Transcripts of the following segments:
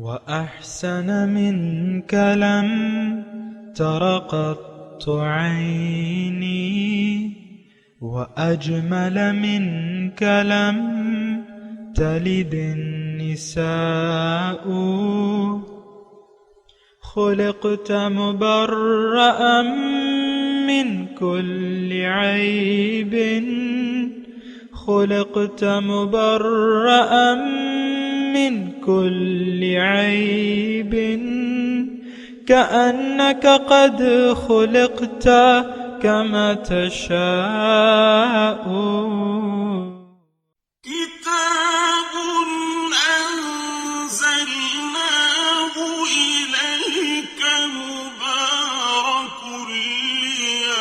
وأحسن منك لم تر قط عيني وأجمل منك لم تلد النساء خلقت مبرأ من كل عيب خلقت مبرأ من كل عيب كأنك قد خلقت كما تشاء كتاب أنزلناه إليك مبارك ليدبروا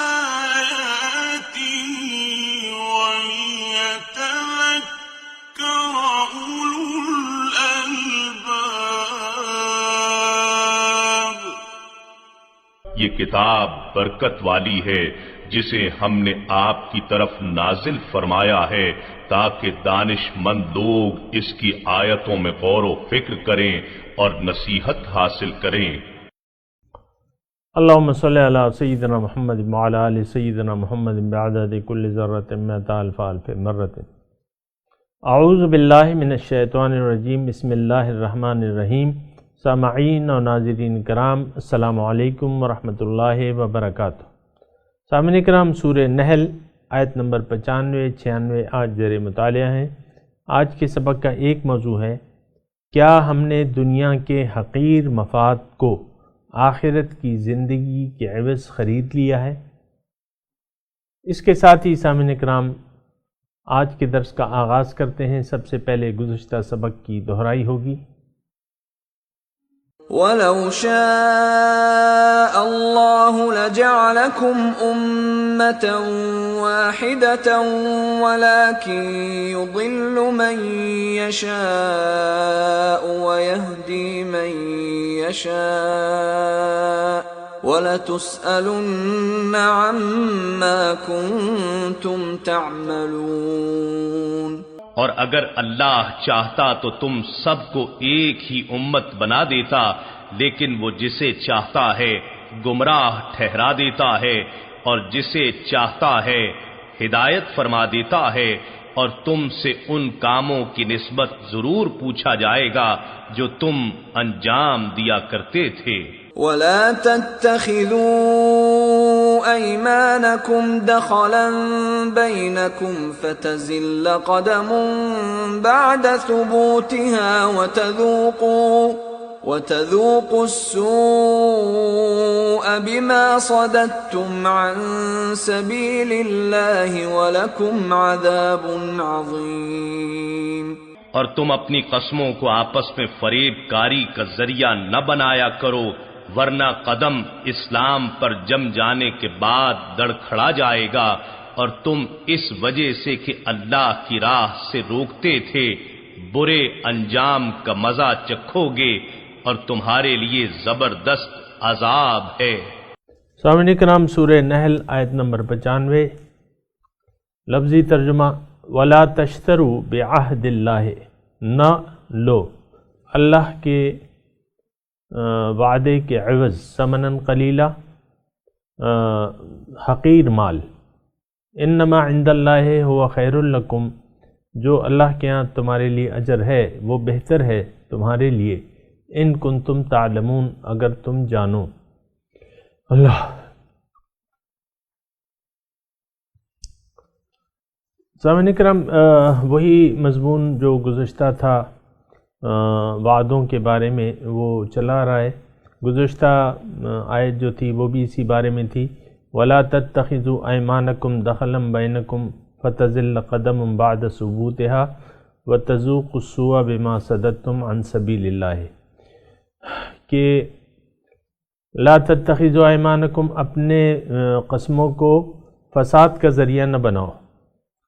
آياته وليتذكر أولو الألباب. یہ کتاب برکت والی ہے جسے ہم نے آپ کی طرف نازل فرمایا ہے تاکہ دانش مند لوگ اس کی آیتوں میں غور و فکر کریں اور نصیحت حاصل کریں. اللہم صلی علی سیدنا محمد وعلی آل سیدنا محمد بعدد کل ذرۃ مئۃ الف الف مرۃ. اعوذ باللہ من الشیطان الرجیم. بسم اللہ الرحمن الرحیم. سامعین و ناظرین کرام، السلام علیکم ورحمۃ اللہ وبرکاتہ. سامعین کرام، سورہ نحل آیت نمبر 95-96 آج زیر مطالعہ ہیں. آج کے سبق کا ایک موضوع ہے: کیا ہم نے دنیا کے حقیر مفاد کو آخرت کی زندگی کے عوض خرید لیا ہے؟ اس کے ساتھ ہی سامعین کرام آج کے درس کا آغاز کرتے ہیں. سب سے پہلے گزشتہ سبق کی دہرائی ہوگی. وَلَوْ شَاءَ اللَّهُ لَجَعَلَكُمْ أُمَّةً وَاحِدَةً وَلَكِنْ يُضِلُّ مَنْ يَشَاءُ وَيَهْدِي مَنْ يَشَاءُ وَلَتُسْأَلُنَّ عَمَّا كُنْتُمْ تَعْمَلُونَ. اور اگر اللہ چاہتا تو تم سب کو ایک ہی امت بنا دیتا، لیکن وہ جسے چاہتا ہے گمراہ ٹھہرا دیتا ہے اور جسے چاہتا ہے ہدایت فرما دیتا ہے. اور تم سے ان کاموں کی نسبت ضرور پوچھا جائے گا جو تم انجام دیا کرتے تھے. وَلَا تَتَّخِذُوا أَيْمَانَكُمْ دَخَلًا بَيْنَكُمْ فَتَزِلَّ قَدَمٌ بَعْدَ ثُبُوتِهَا وَتَذُوقُوا السُّوءَ بِمَا صَدَدتُّمْ عَن سَبِيلِ اللَّهِ وَلَكُمْ عَذَابٌ عَظِيمٌ. اور تم اپنی قسموں کو آپس میں فریب کاری کا ذریعہ نہ بنایا کرو، ورنہ قدم اسلام پر جم جانے کے بعد دڑکھڑا جائے گا، اور تم اس وجہ سے کہ اللہ کی راہ سے روکتے تھے برے انجام کا مزہ چکھو گے، اور تمہارے لیے زبردست عذاب ہے. سامعین کرام، سورہ نحل آیت نمبر 95. لفظی ترجمہ: وَلَا تَشْتَرُوا بِعَهْدِ اللَّهِ، نہ لو اللہ کے وعدے کے عوض ثمناً قلیلا، حقیر مال. انما عند اللہ هو خیر لکم، جو اللہ کے ہاں تمہارے لیے اجر ہے وہ بہتر ہے تمہارے لیے. ان کنتم تعلمون، اگر تم جانو. اللہ. سامعین کرام، وہی مضمون جو گزشتہ تھا وعدوں کے بارے میں وہ چلا رہا ہے. گزشتہ آیت جو تھی وہ بھی اسی بارے میں تھی. وَلَا تَتَّخِذُوا أَيْمَانَكُمْ دَخَلًا بَيْنَكُمْ فَتَزِلَّ قَدَمٌ بَعْدَ ثُبُوتِهَا وَتَذُوقُوا السُّوءَ بِمَا صَدَدتُّمْ عَن سَبِيلِ اللَّهِ، کہ لا تتخذوا ایمانکم، اپنے قسموں کو فساد کا ذریعہ نہ بناؤ.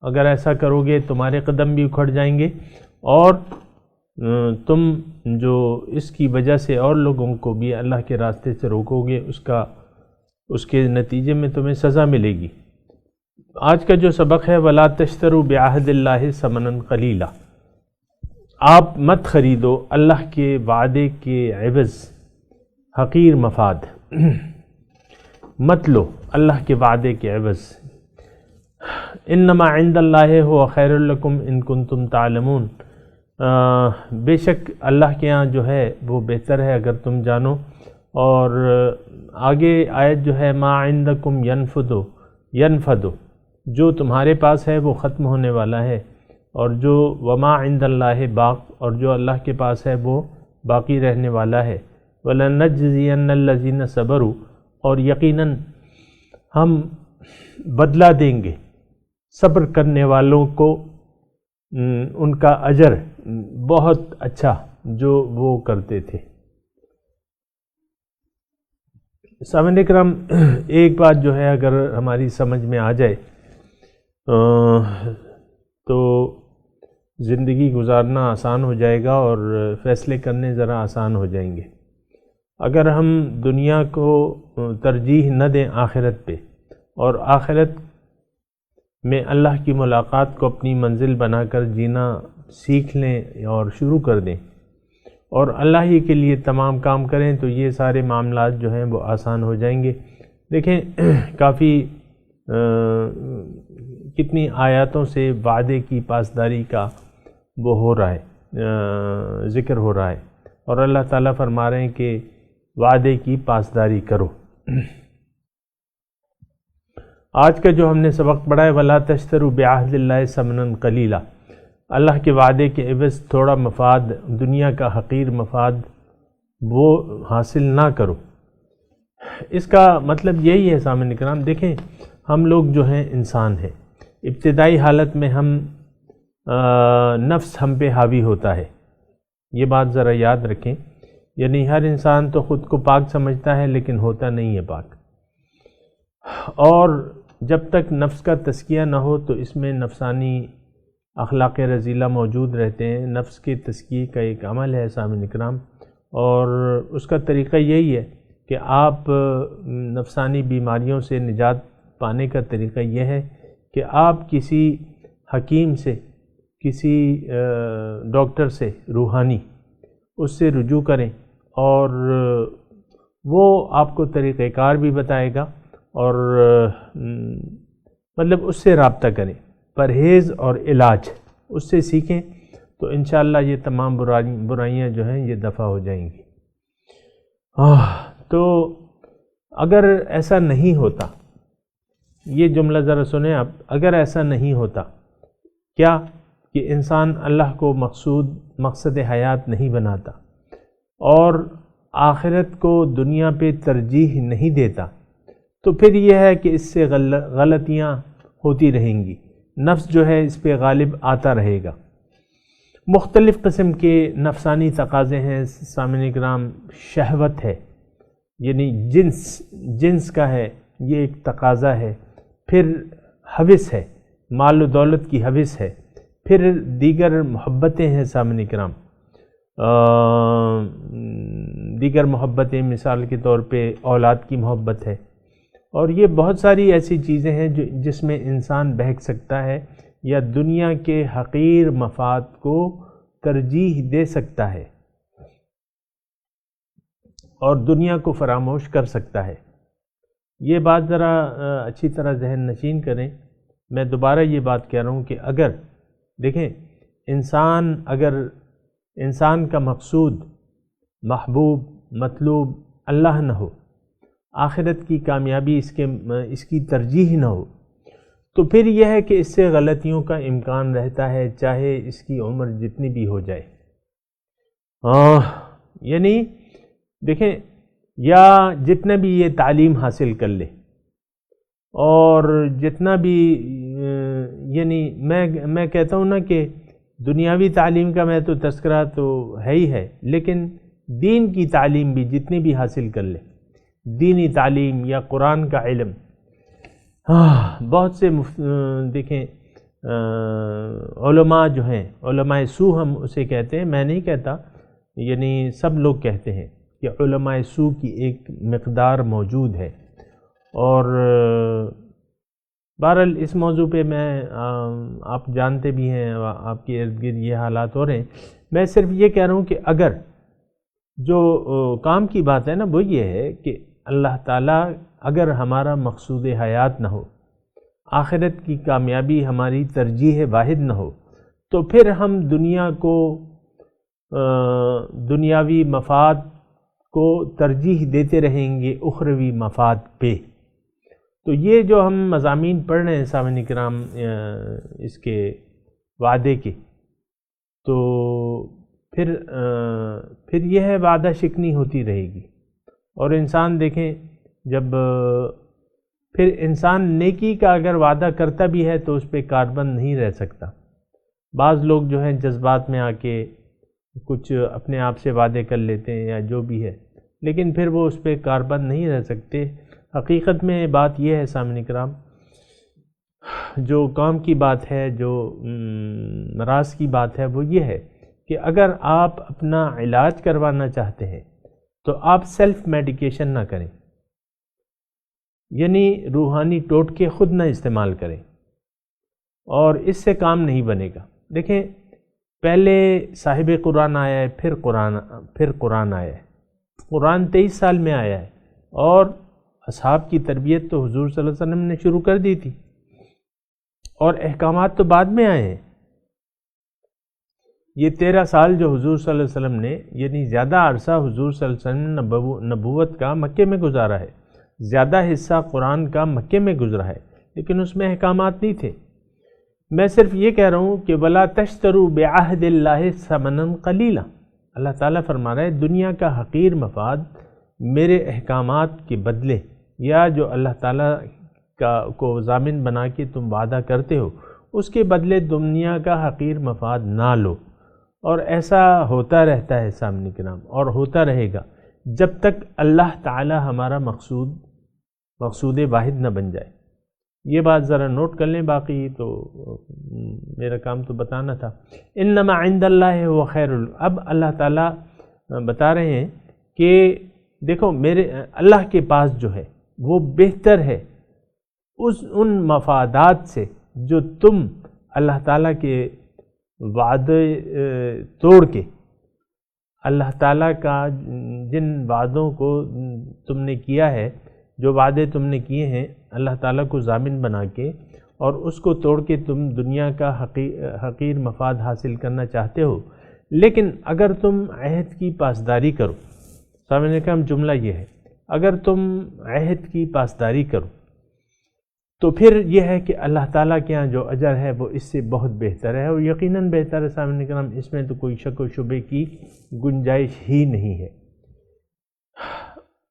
اگر ایسا کرو گے تمہارے قدم بھی اکھڑ جائیں گے، اور تم جو اس کی وجہ سے اور لوگوں کو بھی اللہ کے راستے سے روکو گے، اس کے نتیجے میں تمہیں سزا ملے گی. آج کا جو سبق ہے وَلَا تَشْتَرُوا بِعَهْدِ اللَّهِ ثَمَنًا قَلِيلًا، آپ مت خریدو اللہ کے وعدے کے عوض حقیر مفاد، مت لو اللہ کے وعدے کے عوض۔ انما عند اللہ هو خیر لکم ان کنتم تعلمون، بے شک اللہ کے ہاں جو ہے وہ بہتر ہے اگر تم جانو۔ اور آگے آیت جو ہے ما عندکم ینفد، جو تمہارے پاس ہے وہ ختم ہونے والا ہے، اور جو وما عند اللہ باق، اور جو اللہ کے پاس ہے وہ باقی رہنے والا ہے۔ وَلَنَجْزِيَنَّ الَّذِينَ صَبَرُوا، اور یقیناً ہم بدلہ دیں گے صبر کرنے والوں کو ان کا اجر بہت اچھا جو وہ کرتے تھے۔ سامعین اکرام، ایک بات جو ہے اگر ہماری سمجھ میں آ جائے تو زندگی گزارنا آسان ہو جائے گا اور فیصلے کرنے ذرا آسان ہو جائیں گے۔ اگر ہم دنیا کو ترجیح نہ دیں آخرت پہ، اور آخرت میں اللہ کی ملاقات کو اپنی منزل بنا کر جینا سیکھ لیں اور شروع کر دیں، اور اللہ ہی کے لیے تمام کام کریں، تو یہ سارے معاملات جو ہیں وہ آسان ہو جائیں گے۔ دیکھیں کافی کتنی آیاتوں سے وعدے کی پاسداری کا وہ ہو رہا ہے، ذکر ہو رہا ہے، اور اللہ تعالیٰ فرما رہے ہیں کہ وعدے کی پاسداری کرو۔ آج کا جو ہم نے سبق پڑھا ہے وَلَا تَشْتَرُوا بِعَهْدِ اللَّهِ ثَمَنًا قَلِيلًا، اللہ کے وعدے کے عوض تھوڑا مفاد، دنیا کا حقیر مفاد وہ حاصل نہ کرو۔ اس کا مطلب یہی ہے سامعین کرام، دیکھیں ہم لوگ جو ہیں انسان ہیں، ابتدائی حالت میں ہم نفس ہم پہ حاوی ہوتا ہے، یہ بات ذرا یاد رکھیں، یعنی ہر انسان تو خود کو پاک سمجھتا ہے لیکن ہوتا نہیں ہے پاک، اور جب تک نفس کا تزکیہ نہ ہو تو اس میں نفسانی اخلاق رذیلہ موجود رہتے ہیں۔ نفس کے تزکیے کا ایک عمل ہے سامعین اکرام، اور اس کا طریقہ یہی ہے کہ آپ نفسانی بیماریوں سے نجات پانے کا طریقہ یہ ہے کہ آپ کسی حکیم سے، کسی ڈاکٹر سے روحانی، اس سے رجوع کریں، اور وہ آپ کو طریقہ کار بھی بتائے گا، اور مطلب اس سے رابطہ کریں، پرہیز اور علاج اس سے سیکھیں، تو انشاءاللہ یہ تمام برائیاں جو ہیں یہ دفع ہو جائیں گی۔ تو اگر ایسا نہیں ہوتا، یہ جملہ ذرا سنیں آپ، اگر ایسا نہیں ہوتا کیا کہ انسان اللہ کو مقصد حیات نہیں بناتا اور آخرت کو دنیا پہ ترجیح نہیں دیتا، تو پھر یہ ہے کہ اس سے غلطیاں ہوتی رہیں گی، نفس جو ہے اس پہ غالب آتا رہے گا۔ مختلف قسم کے نفسانی تقاضے ہیں سامعین کرام، شہوت ہے، یعنی جنس کا ہے، یہ ایک تقاضا ہے، پھر ہوس ہے، مال و دولت کی ہوس ہے، پھر دیگر محبتیں ہیں سامعین کرام، دیگر محبتیں مثال کے طور پہ اولاد کی محبت ہے، اور یہ بہت ساری ایسی چیزیں ہیں جس میں انسان بہک سکتا ہے یا دنیا کے حقیر مفاد کو ترجیح دے سکتا ہے اور دنیا کو فراموش کر سکتا ہے۔ یہ بات ذرا اچھی طرح ذہن نشین کریں، میں دوبارہ یہ بات کہہ رہا ہوں کہ اگر دیکھیں اگر انسان کا مقصود، محبوب، مطلوب اللہ نہ ہو، آخرت کی کامیابی اس کی ترجیح نہ ہو، تو پھر یہ ہے کہ اس سے غلطیوں کا امکان رہتا ہے، چاہے اس کی عمر جتنی بھی ہو جائے۔ یعنی دیکھیں، یا جتنا بھی یہ تعلیم حاصل کر لے، اور جتنا بھی یعنی میں کہتا ہوں نا کہ دنیاوی تعلیم کا میں تو تذکرہ تو ہے ہی ہے، لیکن دین کی تعلیم بھی جتنی بھی حاصل کر لے، دینی تعلیم یا قرآن کا علم، بہت سے دیکھیں علماء جو ہیں، علماء سو ہم اسے کہتے ہیں، میں نہیں کہتا، یعنی سب لوگ کہتے ہیں کہ علماء سو کی ایک مقدار موجود ہے، اور بہرحال اس موضوع پہ میں آپ جانتے بھی ہیں، آپ کے ارد گرد یہ حالات ہو رہے ہیں. میں صرف یہ کہہ رہا ہوں کہ اگر جو کام کی بات ہے نا وہ یہ ہے کہ اللہ تعالیٰ اگر ہمارا مقصود حیات نہ ہو، آخرت کی کامیابی ہماری ترجیح واحد نہ ہو، تو پھر ہم دنیا کو دنیاوی مفاد کو ترجیح دیتے رہیں گے اخروی مفاد پہ. تو یہ جو ہم مضامین پڑھ رہے ہیں سامعین کرام اس کے وعدے کے، تو پھر یہ ہے وعدہ شکنی ہوتی رہے گی. اور انسان دیکھیں جب پھر انسان نیکی کا اگر وعدہ کرتا بھی ہے تو اس پہ کاربند نہیں رہ سکتا. بعض لوگ جو ہیں جذبات میں آ کے کچھ اپنے آپ سے وعدے کر لیتے ہیں یا جو بھی ہے، لیکن پھر وہ اس پہ کاربند نہیں رہ سکتے. حقیقت میں بات یہ ہے سامعین کرام، جو کام کی بات ہے، جو راز کی بات ہے وہ یہ ہے کہ اگر آپ اپنا علاج کروانا چاہتے ہیں تو آپ سیلف میڈیکیشن نہ کریں، یعنی روحانی ٹوٹکے خود نہ استعمال کریں، اور اس سے کام نہیں بنے گا. دیکھیں پہلے صاحب قرآن آیا ہے، پھر قرآن آیا ہے. قرآن 23 سال میں آیا ہے، اور اصحاب کی تربیت تو حضور صلی اللہ علیہ وسلم نے شروع کر دی تھی، اور احکامات تو بعد میں آئے ہیں. یہ 13 سال جو حضور صلی اللہ علیہ وسلم نے، یعنی زیادہ عرصہ حضور صلی اللہ علیہ وسلم نے نبوت کا مکے میں گزارا ہے، زیادہ حصہ قرآن کا مکے میں گزرا ہے، لیکن اس میں احکامات نہیں تھے. میں صرف یہ کہہ رہا ہوں کہ وَلَا تَشْتَرُوا بِعَهْدِ اللَّهِ ثَمَنًا قَلِيلًا. اللہ تعالیٰ فرما رہا ہے دنیا کا حقیر مفاد میرے احکامات کے بدلے، یا جو اللہ تعالیٰ کو ضامن بنا کے تم وعدہ کرتے ہو اس کے بدلے دنیا کا حقیر مفاد نہ لو. اور ایسا ہوتا رہتا ہے سامنے کرام، اور ہوتا رہے گا جب تک اللہ تعالیٰ ہمارا مقصود واحد نہ بن جائے. یہ بات ذرا نوٹ کر لیں، باقی تو میرا کام تو بتانا تھا. انما عند اللہ هو خیر. اب اللہ تعالیٰ بتا رہے ہیں کہ دیکھو میرے اللہ کے پاس جو ہے وہ بہتر ہے ان مفادات سے جو تم اللہ تعالیٰ کے وعدے توڑ کے، اللہ تعالیٰ کا جن وعدوں کو تم نے کیا ہے، جو وعدے تم نے کیے ہیں اللہ تعالیٰ کو ضامن بنا کے، اور اس کو توڑ کے تم دنیا کا حقیر مفاد حاصل کرنا چاہتے ہو. لیکن اگر تم عہد کی پاسداری کرو، سامنے کا جملہ یہ ہے، اگر تم عہد کی پاسداری کرو تو پھر یہ ہے کہ اللہ تعالیٰ کے ہاں جو اجر ہے وہ اس سے بہت بہتر ہے، اور یقیناً بہتر ہے سامنے کرام. اس میں تو کوئی شک و شبے کی گنجائش ہی نہیں ہے.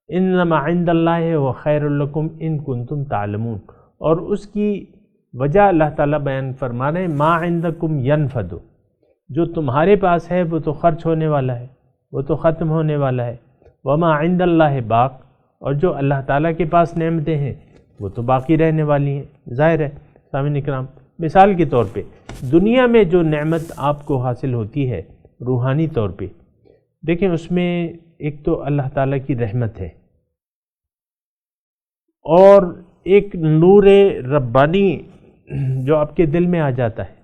انما عند اللہ وخیر لکم ان کنتم تعلمون. اور اس کی وجہ اللہ تعالیٰ بیان فرما رہے ہیں، ما عندکم ینفد. جو تمہارے پاس ہے وہ تو خرچ ہونے والا ہے، وہ تو ختم ہونے والا ہے. وما عند اللہ باق. اور جو اللہ تعالیٰ کے پاس نعمتیں ہیں وہ تو باقی رہنے والی ہیں. ظاہر ہے سامعین کرام، مثال کے طور پہ دنیا میں جو نعمت آپ کو حاصل ہوتی ہے روحانی طور پہ، دیکھیں اس میں ایک تو اللہ تعالیٰ کی رحمت ہے، اور ایک نور ربانی جو آپ کے دل میں آ جاتا ہے،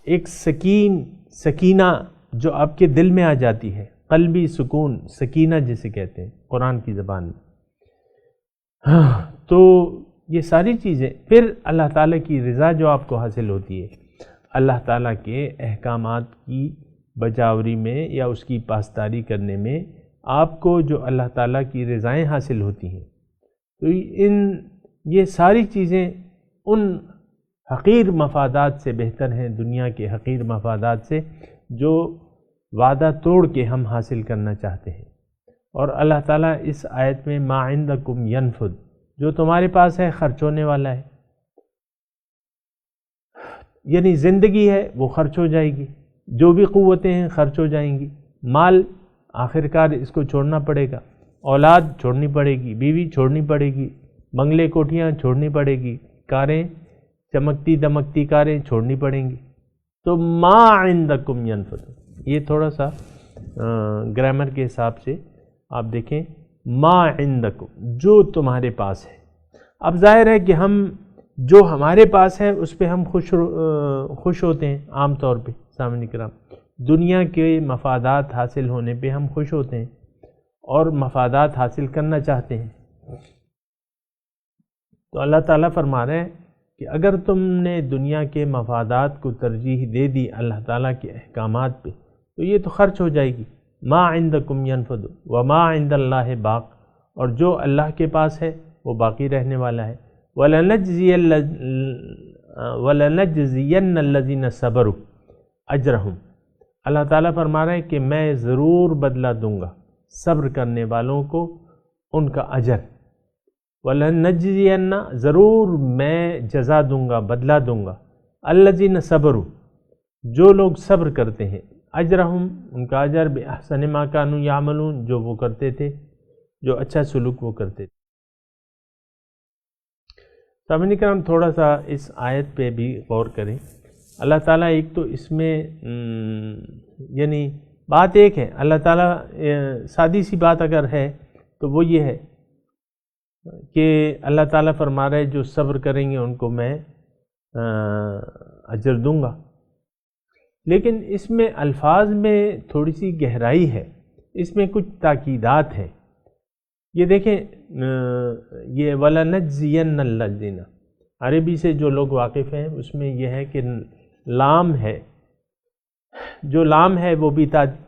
ایک سکینہ جو آپ کے دل میں آ جاتی ہے، قلبی سکون، سکینہ جسے کہتے ہیں قرآن کی زبان میں. تو یہ ساری چیزیں، پھر اللہ تعالیٰ کی رضا جو آپ کو حاصل ہوتی ہے، اللہ تعالیٰ کے احکامات کی بجاوری میں یا اس کی پاسداری کرنے میں آپ کو جو اللہ تعالیٰ کی رضائیں حاصل ہوتی ہیں. تو یہ ساری چیزیں ان حقیر مفادات سے بہتر ہیں، دنیا کے حقیر مفادات سے جو وعدہ توڑ کے ہم حاصل کرنا چاہتے ہیں. اور اللہ تعالیٰ اس آیت میں ما عندکم ینفد، جو تمہارے پاس ہے خرچ ہونے والا ہے، یعنی زندگی ہے وہ خرچ ہو جائے گی، جو بھی قوتیں ہیں خرچ ہو جائیں گی، مال آخرکار اس کو چھوڑنا پڑے گا، اولاد چھوڑنی پڑے گی، بیوی چھوڑنی پڑے گی، بنگلے کوٹھیاں چھوڑنی پڑے گی، کاریں چمکتی دمکتی کاریں چھوڑنی پڑیں گی. تو ما عندکم ینفد، یہ تھوڑا سا گرامر کے حساب سے آپ دیکھیں، ما عندکم جو تمہارے پاس ہے. اب ظاہر ہے کہ ہم جو ہمارے پاس ہے اس پہ ہم خوش ہوتے ہیں عام طور پہ سامعین کرام، دنیا کے مفادات حاصل ہونے پہ ہم خوش ہوتے ہیں اور مفادات حاصل کرنا چاہتے ہیں۔ تو اللہ تعالیٰ فرما رہے ہیں کہ اگر تم نے دنیا کے مفادات کو ترجیح دے دی اللہ تعالیٰ کے احکامات پہ تو یہ تو خرچ ہو جائے گی۔ ما عندکم ینفد وما عند اللہ باق، اور جو اللہ کے پاس ہے وہ باقی رہنے والا ہے۔ وَلَنَجْزِيَنَّ الَّذِينَ صَبَرُوا أَجْرَهُمْ، اللہ تعالیٰ فرما رہے ہیں کہ میں ضرور بدلہ دوں گا صبر کرنے والوں کو ان کا اجر۔ وَلَنَجْزِيَنَّ، ضرور میں جزا دوں گا، بدلہ دوں گا، الَّذِينَ صَبَرُوا، جو لوگ صبر کرتے ہیں، اجرہم، ان کا اجر، بِأَحْسَنِ مَا كَانُوا يَعْمَلُونَ، جو وہ کرتے تھے، جو اچھا سلوک وہ کرتے تھے۔ سامعین کرام تھوڑا سا اس آیت پہ بھی غور کریں۔ اللہ تعالیٰ ایک تو اس میں یعنی بات ایک ہے، اللہ تعالیٰ سادی سی بات اگر ہے تو وہ یہ ہے کہ اللہ تعالیٰ فرما رہے جو صبر کریں گے ان کو میں اجر دوں گا، لیکن اس میں الفاظ میں تھوڑی سی گہرائی ہے، اس میں کچھ تاکیدات ہیں۔ یہ دیکھیں یہ وَلَنَجْزِيَنَّ الَّذِينَ، عربی سے جو لوگ واقف ہیں اس میں یہ ہے کہ لام ہے، جو لام ہے وہ بھی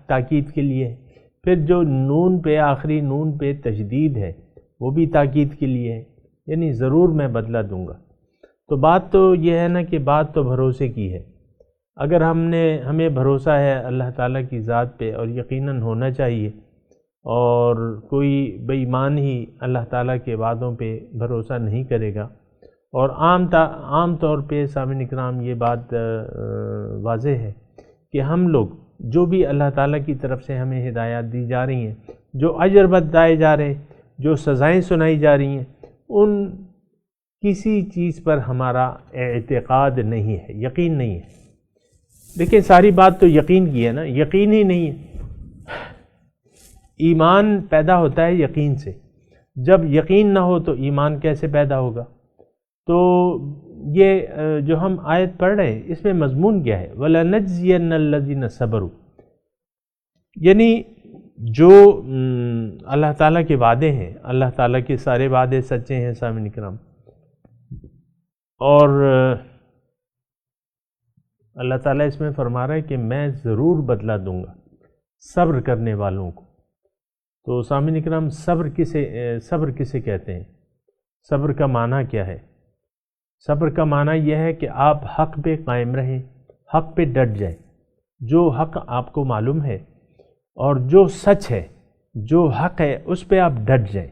تاکید کے لیے ہے، پھر جو نون پہ آخری نون پہ تشدید ہے وہ بھی تاکید کے لیے ہے، یعنی ضرور میں بدلہ دوں گا۔ تو بات تو یہ ہے نا کہ بات تو بھروسے کی ہے، اگر ہمیں بھروسہ ہے اللہ تعالیٰ کی ذات پہ، اور یقیناً ہونا چاہیے، اور کوئی بے ایمان ہی اللہ تعالیٰ کے وعدوں پہ بھروسہ نہیں کرے گا۔ اور عام طور پہ سامعین اکرام یہ بات واضح ہے کہ ہم لوگ جو بھی اللہ تعالیٰ کی طرف سے ہمیں ہدایات دی جا رہی ہیں، جو اجر بتائے جا رہے ہیں، جو سزائیں سنائی جا رہی ہیں، ان کسی چیز پر ہمارا اعتقاد نہیں ہے، یقین نہیں ہے۔ دیکھیں ساری بات تو یقین کی ہے نا، یقین ہی نہیں ہے۔ ایمان پیدا ہوتا ہے یقین سے، جب یقین نہ ہو تو ایمان کیسے پیدا ہوگا؟ تو یہ جو ہم آیت پڑھ رہے ہیں اس میں مضمون کیا ہے؟ وَلَنَجْزِيَنَّ الَّذِينَ صَبَرُوا، یعنی جو اللہ تعالیٰ کے وعدے ہیں، اللہ تعالیٰ کے سارے وعدے سچے ہیں سامعین کرام، اور اللہ تعالیٰ اس میں فرما رہا ہے کہ میں ضرور بدلہ دوں گا صبر کرنے والوں کو۔ تو سامعین کرام صبر کسے کہتے ہیں؟ صبر کا معنی کیا ہے؟ صبر کا معنی یہ ہے کہ آپ حق پہ قائم رہیں، حق پہ ڈٹ جائیں، جو حق آپ کو معلوم ہے اور جو سچ ہے، جو حق ہے اس پہ آپ ڈٹ جائیں۔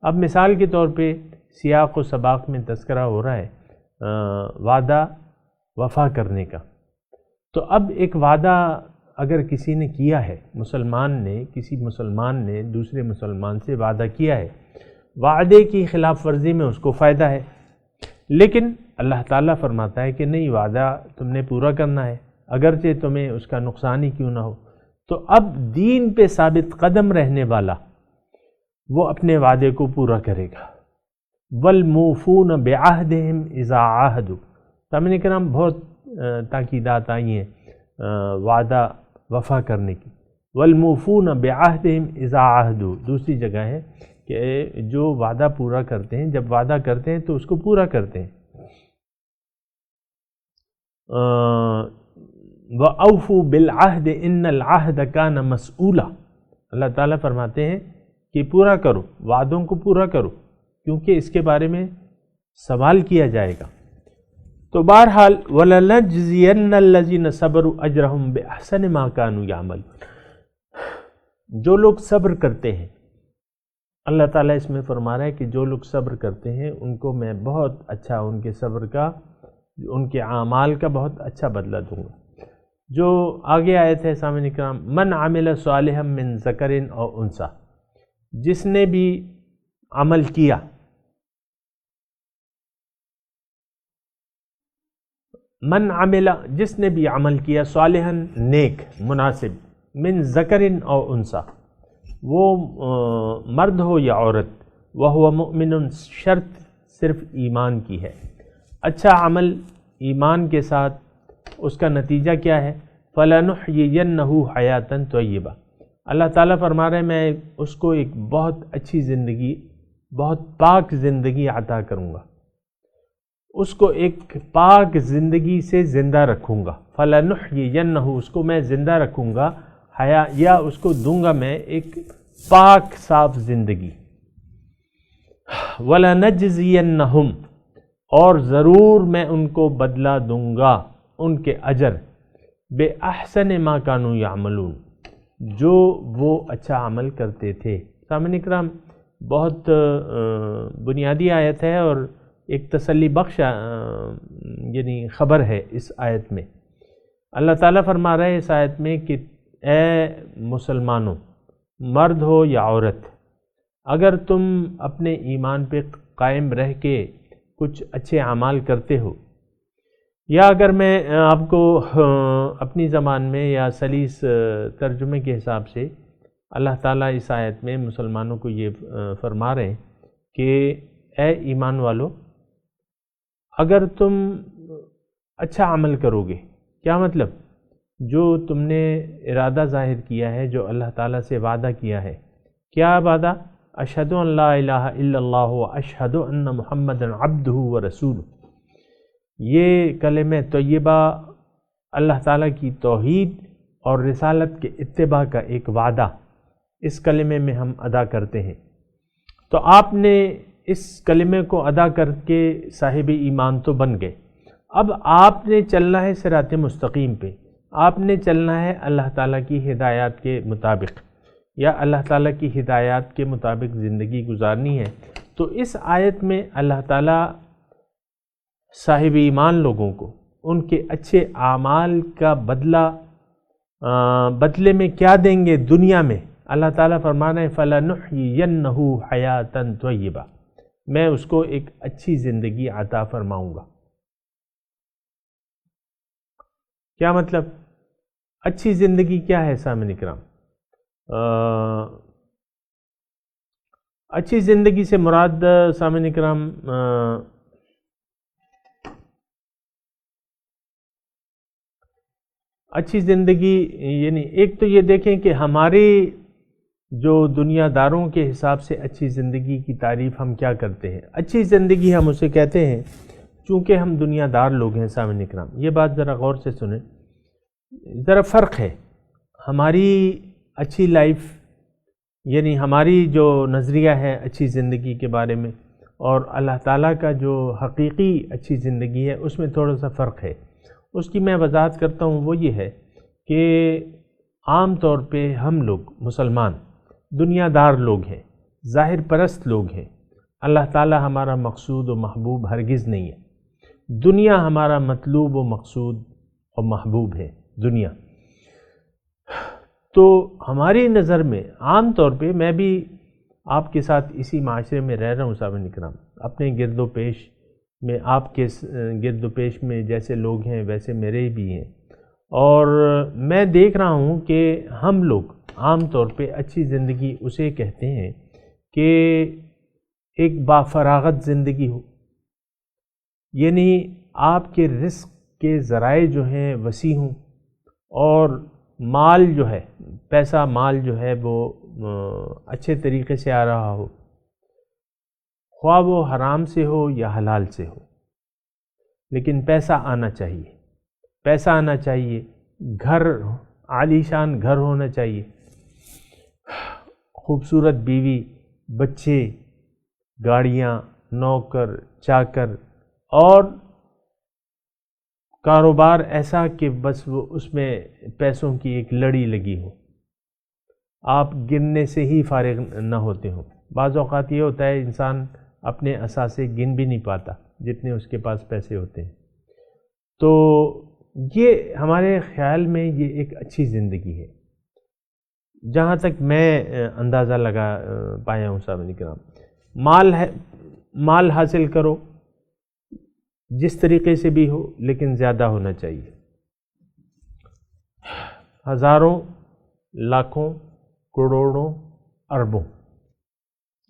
اب مثال کے طور پہ سیاق و سباق میں تذکرہ ہو رہا ہے وعدہ وفا کرنے کا، تو اب ایک وعدہ اگر کسی نے کیا ہے، کسی مسلمان نے دوسرے مسلمان سے وعدہ کیا ہے، وعدے کی خلاف ورزی میں اس کو فائدہ ہے، لیکن اللہ تعالیٰ فرماتا ہے کہ نہیں، وعدہ تم نے پورا کرنا ہے اگرچہ تمہیں اس کا نقصان ہی کیوں نہ ہو۔ تو اب دین پہ ثابت قدم رہنے والا وہ اپنے وعدے کو پورا کرے گا۔ وَالْمُوفُونَ بِعَهْدِهِمْ إِذَا عَاهَدُوا، سامعین کرام بہت تاکیدات آئی ہیں وعدہ وفا کرنے کی۔ وَالْمُوفُونَ بِعَهْدِهِمْ إِذَا عَاهَدُوا، دوسری جگہ ہے کہ جو وعدہ پورا کرتے ہیں، جب وعدہ کرتے ہیں تو اس کو پورا کرتے ہیں۔ وَأَوْفُوا بِالْعَهْدِ إِنَّ الْعَهْدَ كَانَ مَسْئُولًا، اللہ تعالیٰ فرماتے ہیں کہ پورا کرو، وعدوں کو پورا کرو، کیونکہ اس کے بارے میں سوال کیا جائے گا۔ تو بہرحال وَلَنَجْزِيَنَّ الَّذِينَ صَبَرُوا أَجْرَهُمْ بِأَحْسَنِ مَا كَانُوا يَعْمَلُونَ، جو لوگ صبر کرتے ہیں، اللہ تعالیٰ اس میں فرما رہا ہے کہ جو لوگ صبر کرتے ہیں ان کو میں بہت اچھا، ان کے صبر کا، ان کے اعمال کا بہت اچھا بدلہ دوں گا۔ جو آگے آیت ہے سامعین کرام، من عمل صالحا من ذکر او انثی، جس نے بھی عمل کیا، من عمل، جس نے بھی عمل کیا، صالحا نیک مناسب، من ذکر او انثی، وہ مرد ہو یا عورت، وہو مؤمن، شرط صرف ایمان کی ہے، اچھا عمل ایمان کے ساتھ اس کا نتیجہ کیا ہے؟ فَلَنُحْيِيَنَّهُ حَيَاتًا طَيِّبَةً، اللہ تعالیٰ فرما رہے ہیں میں اس کو ایک بہت اچھی زندگی، بہت پاک زندگی عطا کروں گا، اس کو ایک پاک زندگی سے زندہ رکھوں گا۔ فَلَنُحْيِيَنَّهُ، اس کو میں زندہ رکھوں گا، یا اس کو دوں گا میں ایک پاک صاف زندگی۔ وَلَنَجْزِيَنَّهُمْ، اور ضرور میں ان کو بدلہ دوں گا، ان کے اجر، بِأَحْسَنِ مَا كَانُوا يَعْمَلُونَ، جو وہ اچھا عمل کرتے تھے۔ سامعین اکرام، بہت بنیادی آیت ہے اور ایک تسلی بخش یعنی خبر ہے اس آیت میں۔ اللہ تعالیٰ فرما رہے ہیں اس آیت میں کہ اے مسلمانوں، مرد ہو یا عورت، اگر تم اپنے ایمان پہ قائم رہ کے کچھ اچھے اعمال کرتے ہو، یا اگر میں آپ کو اپنی زبان میں یا سلیس ترجمے کے حساب سے اللہ تعالیٰ اس آیت میں مسلمانوں کو یہ فرما رہے ہیں کہ اے ایمان والو، اگر تم اچھا عمل کرو گے، کیا مطلب؟ جو تم نے ارادہ ظاہر کیا ہے، جو اللہ تعالیٰ سے وعدہ کیا ہے، کیا وعدہ؟ اشہد ان لا الہ الا اللہ و اشہد ان محمد عبدہ و رسولہ، یہ کلمہ طیبہ اللہ تعالیٰ کی توحید اور رسالت کے اتباع کا ایک وعدہ اس کلمے میں ہم ادا کرتے ہیں۔ تو آپ نے اس کلمے کو ادا کر کے صاحب ایمان تو بن گئے، اب آپ نے چلنا ہے صراط مستقیم پہ، آپ نے چلنا ہے اللہ تعالیٰ کی ہدایات کے مطابق، یا اللہ تعالیٰ کی ہدایات کے مطابق زندگی گزارنی ہے۔ تو اس آیت میں اللہ تعالیٰ صاحب ایمان لوگوں کو ان کے اچھے اعمال کا بدلے میں کیا دیں گے دنیا میں؟ اللہ تعالیٰ فرمانا ہے فَلَنُحْيِيَنَّهُ حَيَاتًا طَيِّبَةً، میں اس کو ایک اچھی زندگی عطا فرماؤں گا۔ کیا مطلب؟ اچھی زندگی کیا ہے سامعین اکرام؟ اچھی زندگی سے مراد سامعین اکرام اچھی زندگی یعنی ایک تو یہ دیکھیں کہ ہماری جو دنیا داروں کے حساب سے اچھی زندگی کی تعریف ہم کیا کرتے ہیں۔ اچھی زندگی ہم اسے کہتے ہیں چونکہ ہم دنیا دار لوگ ہیں۔ سامعین اکرام، یہ بات ذرا غور سے سنیں، ذرا فرق ہے ہماری اچھی لائف، یعنی ہماری جو نظریہ ہے اچھی زندگی کے بارے میں، اور اللہ تعالیٰ کا جو حقیقی اچھی زندگی ہے اس میں تھوڑا سا فرق ہے۔ اس کی میں وضاحت کرتا ہوں، وہ یہ ہے کہ عام طور پہ ہم لوگ مسلمان دنیا دار لوگ ہیں، ظاہر پرست لوگ ہیں۔ اللہ تعالیٰ ہمارا مقصود و محبوب ہرگز نہیں ہے، دنیا ہمارا مطلوب و مقصود اور محبوب ہے دنیا۔ تو ہماری نظر میں عام طور پہ، میں بھی آپ کے ساتھ اسی معاشرے میں رہ رہا ہوں سامعین اکرام، اپنے گرد و پیش میں، آپ کے گرد و پیش میں جیسے لوگ ہیں ویسے میرے بھی ہیں، اور میں دیکھ رہا ہوں کہ ہم لوگ عام طور پہ اچھی زندگی اسے کہتے ہیں کہ ایک بافراغت زندگی ہو، یعنی آپ کے رزق کے ذرائع جو ہیں وسیع ہوں، اور مال جو ہے، پیسہ مال جو ہے وہ اچھے طریقے سے آ رہا ہو، خواہ وہ حرام سے ہو یا حلال سے ہو، لیکن پیسہ آنا چاہیے، پیسہ آنا چاہیے، گھر عالی شان گھر ہونا چاہیے، خوبصورت بیوی، بچے، گاڑیاں، نوکر چاکر، اور کاروبار ایسا کہ بس وہ اس میں پیسوں کی ایک لڑی لگی ہو، آپ گننے سے ہی فارغ نہ ہوتے ہوں۔ بعض اوقات یہ ہوتا ہے انسان اپنے اثاثے گن بھی نہیں پاتا جتنے اس کے پاس پیسے ہوتے ہیں۔ تو یہ ہمارے خیال میں یہ ایک اچھی زندگی ہے، جہاں تک میں اندازہ لگا پایا ہوں سامعین کرام۔ مال حاصل کرو جس طریقے سے بھی ہو، لیکن زیادہ ہونا چاہیے، ہزاروں، لاکھوں، کروڑوں، اربوں،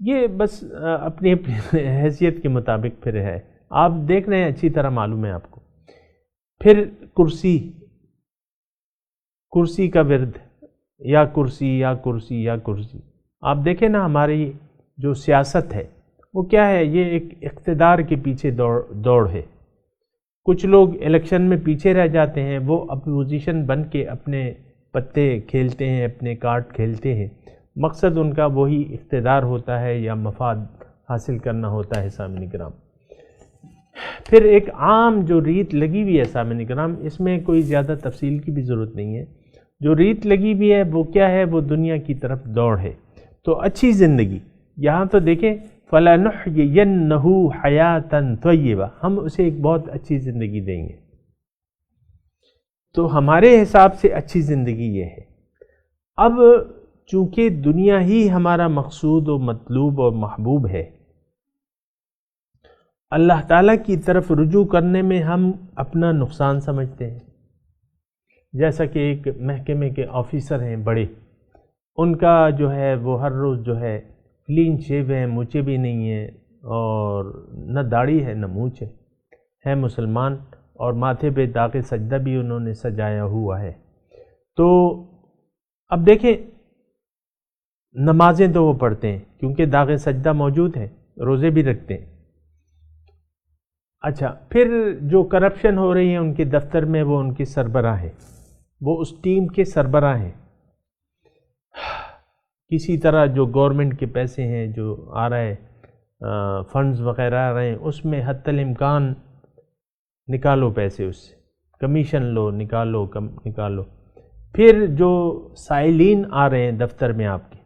یہ بس اپنی اپنی حیثیت کے مطابق پھر ہے۔ آپ دیکھ رہے ہیں، اچھی طرح معلوم ہے آپ کو. پھر کرسی کا ورد، یا کرسی یا کرسی یا کرسی. آپ دیکھیں نا ہماری جو سیاست ہے وہ کیا ہے، یہ ایک اقتدار کے پیچھے دوڑ ہے. کچھ لوگ الیکشن میں پیچھے رہ جاتے ہیں، وہ اپوزیشن بن کے اپنے پتے کھیلتے ہیں، اپنے کارڈ کھیلتے ہیں، مقصد ان کا وہی اقتدار ہوتا ہے یا مفاد حاصل کرنا ہوتا ہے. سامعین کرام، پھر ایک عام جو ریت لگی ہوئی ہے سامعین کرام، اس میں کوئی زیادہ تفصیل کی بھی ضرورت نہیں ہے. جو ریت لگی ہوئی ہے وہ کیا ہے، وہ دنیا کی طرف دوڑ ہے. تو اچھی زندگی، یہاں تو دیکھیں فَلَنُحْيِيَنَّهُ حَيَاةً طَيِّبَةً، ہم اسے ایک بہت اچھی زندگی دیں گے. تو ہمارے حساب سے اچھی زندگی یہ ہے. اب چونکہ دنیا ہی ہمارا مقصود و مطلوب اور محبوب ہے، اللہ تعالیٰ کی طرف رجوع کرنے میں ہم اپنا نقصان سمجھتے ہیں. جیسا کہ ایک محکمے کے آفیسر ہیں بڑے، ان کا جو ہے وہ ہر روز جو ہے کلین شیو ہے، مونچھیں بھی نہیں ہیں، اور نہ داڑھی ہے نہ مونچھ ہے مسلمان، اور ماتھے پہ داغ سجدہ بھی انہوں نے سجایا ہوا ہے. تو اب دیکھیں، نمازیں تو وہ پڑھتے ہیں کیونکہ داغ سجدہ موجود ہے، روزے بھی رکھتے ہیں. اچھا، پھر جو کرپشن ہو رہی ہے ان کے دفتر میں، وہ ان کے سربراہ ہیں، وہ اس ٹیم کے سربراہ ہیں. کسی طرح جو گورنمنٹ کے پیسے ہیں جو آ رہے ہیں، فنڈز وغیرہ آ رہے ہیں، اس میں حتی الامکان نکالو پیسے، اس سے کمیشن لو، نکالو نکالو. پھر جو سائلین آ رہے ہیں دفتر میں آپ کے،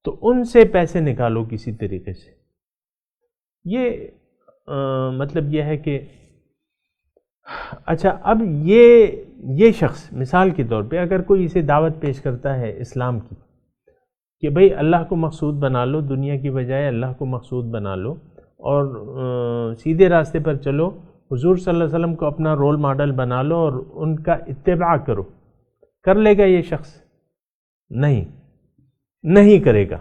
تو ان سے پیسے نکالو کسی طریقے سے. یہ مطلب یہ ہے کہ اچھا، اب یہ شخص مثال کے طور پہ اگر کوئی اسے دعوت پیش کرتا ہے اسلام کی کہ بھئی اللہ کو مقصود بنا لو، دنیا کی بجائے اللہ کو مقصود بنا لو اور سیدھے راستے پر چلو، حضور صلی اللہ علیہ وسلم کو اپنا رول ماڈل بنا لو اور ان کا اتباع کرو، کر لے گا یہ شخص؟ نہیں کرے گا.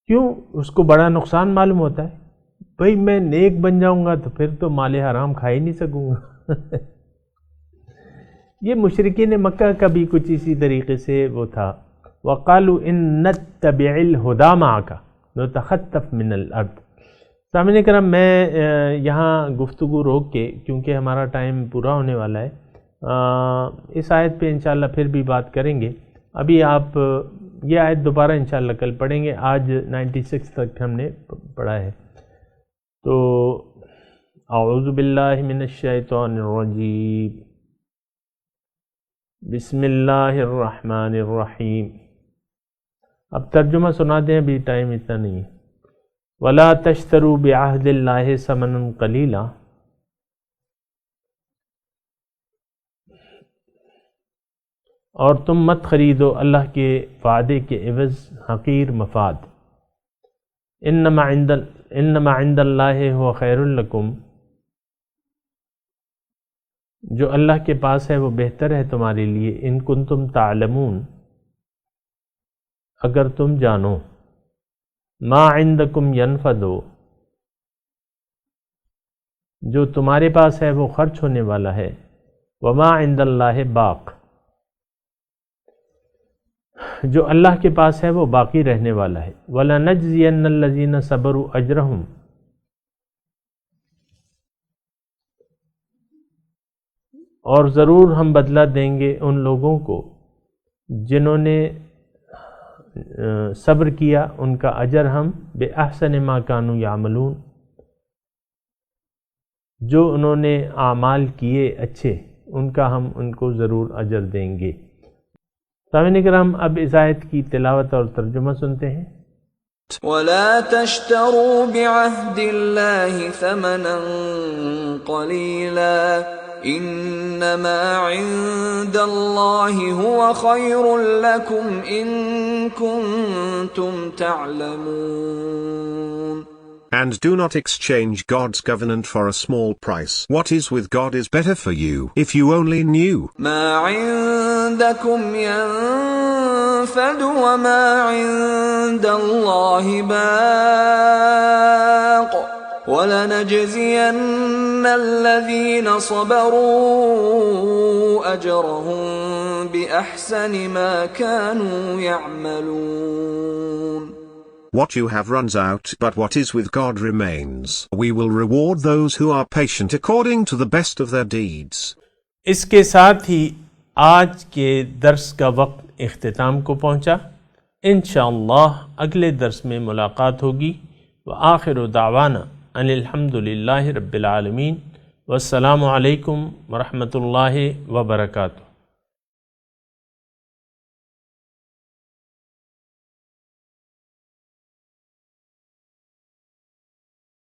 کیوں؟ اس کو بڑا نقصان معلوم ہوتا ہے. بھئی میں نیک بن جاؤں گا تو پھر تو مال حرام کھا ہی نہیں سکوں گا. یہ مشرکین مکہ کا بھی کچھ اسی طریقے سے وہ تھا. وَقَالُوا إِن نَتَّبِعِ الْهُدَى مَعَكَ نُتَخَطَّفْ مِنَ الْأَرْضِ. سامعین کرام، میں یہاں گفتگو روک کے، کیونکہ ہمارا ٹائم پورا ہونے والا ہے، اس آیت پہ انشاءاللہ پھر بھی بات کریں گے. ابھی آپ یہ آیت دوبارہ انشاءاللہ کل پڑھیں گے. آج 96 تک ہم نے پڑھا ہے. تو اعوذ باللہ من الشیطان الرجیم، بسم اللہ الرحمن الرحیم. اب ترجمہ سنا دیں، ابھی ٹائم اتنا نہیں ہے. وَلَا تَشْتَرُوا بِعَهْدِ اللَّهِ ثَمَنًا قَلِيلًا، اور تم مت خریدو اللہ کے وعدے کے عوض حقیر مفاد. انما عند اللہ هو خیر لکم، جو اللہ کے پاس ہے وہ بہتر ہے تمہارے لیے. ان کنتم تعلمون، اگر تم جانو. ما عندکم ینفد، جو تمہارے پاس ہے وہ خرچ ہونے والا ہے. وما عند اللہ باق، جو اللہ کے پاس ہے وہ باقی رہنے والا ہے. وَلَنَجْزِيَنَّ الَّذِينَ صَبَرُوا أَجْرَهُمْ، اور ضرور ہم بدلہ دیں گے ان لوگوں کو جنہوں نے صبر کیا، ان کا اجر ہم بِأَحْسَنِ مَا كَانُوا يَعْمَلُونَ، جو انہوں نے اعمال کیے اچھے، ان کا ہم ان کو ضرور اجر دیں گے. سامعین کرام، اب اس آیت کی تلاوت اور ترجمہ سنتے ہیں. وَلَا تَشْتَرُوا بِعَهْدِ اللَّهِ ثَمَنًا قَلِيلًا إِنَّمَا عِندَ اللَّهِ هُوَ خَيْرٌ لَكُمْ إِن كُنتُمْ تَعْلَمُونَ. And do not exchange God's covenant for a small price. What is with God is better for you, if you only knew. مَا عِندَكُمْ يَنفَدُ ينفد وما عند الله باق وَلَنَجْزِيَنَّ الَّذِينَ صَبَرُوا أَجْرَهُم بِأَحْسَنِ مَا كَانُوا يَعْمَلُونَ. What you have runs out, but what is with God remains. We will reward those who are patient according to the best of their deeds. اس کے ساتھ ہی آج کے درس کا وقت اختتام کو پہنچا. انشاءاللہ اگلے درس میں ملاقات ہوگی. وآخر دعوانا ان الحمدللہ رب العالمین. والسلام علیکم ورحمۃ اللہ وبرکاتہ.